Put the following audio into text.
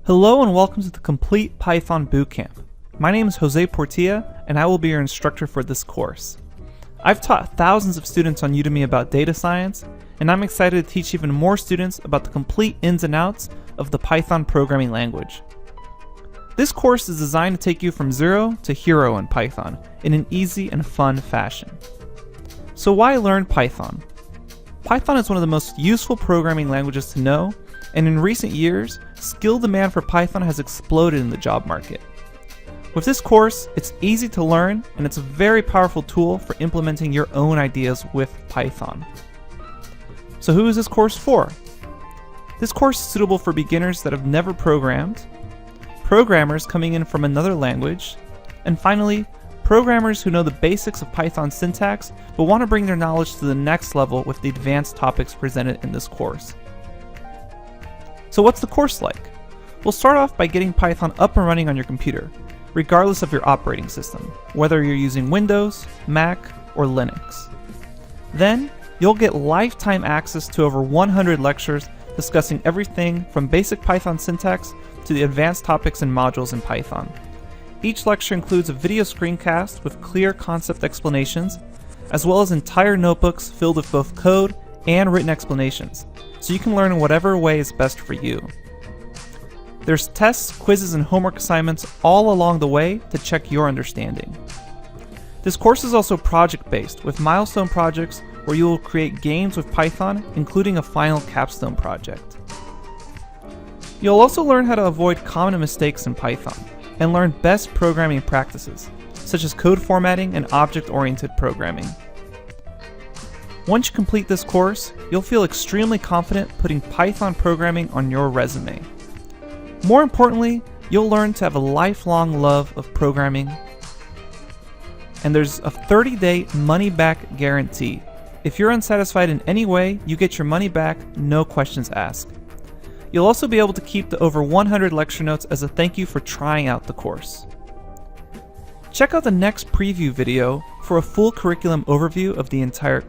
Hello and welcome to the Complete Python Bootcamp. My name is Jose Portilla and I will be your instructor for this course. I've taught thousands of students on Udemy about data science, and I'm excited to teach even more students about the complete ins and outs of the Python programming language. This course is designed to take you from zero to hero in Python in an easy and fun fashion. So why learn Python? Python is one of the most useful programming languages to know, and in recent years, skill demand for Python has exploded in the job market. With this course, it's easy to learn and it's a very powerful tool for implementing your own ideas with Python. So who is this course for? This course is suitable for beginners that have never programmed, programmers coming in from another language, and finally, programmers who know the basics of Python syntax but want to bring their knowledge to the next level with the advanced topics presented in this course. So what's the course like? We'll start off by getting Python up and running on your computer, regardless of your operating system, whether you're using Windows, Mac, or Linux. Then, you'll get lifetime access to over 100 lectures discussing everything from basic Python syntax to the advanced topics and modules in Python. Each lecture includes a video screencast with clear concept explanations, as well as entire notebooks filled with both code and written explanations, so you can learn in whatever way is best for you. There's tests, quizzes, and homework assignments all along the way to check your understanding. This course is also project-based, with milestone projects where you will create games with Python, including a final capstone project. You'll also learn how to avoid common mistakes in Python, and learn best programming practices, such as code formatting and object-oriented programming. Once you complete this course, you'll feel extremely confident putting Python programming on your resume. More importantly, you'll learn to have a lifelong love of programming, and there's a 30-day money-back guarantee. If you're unsatisfied in any way, you get your money back, no questions asked. You'll also be able to keep the over 100 lecture notes as a thank you for trying out the course. Check out the next preview video for a full curriculum overview of the entire course.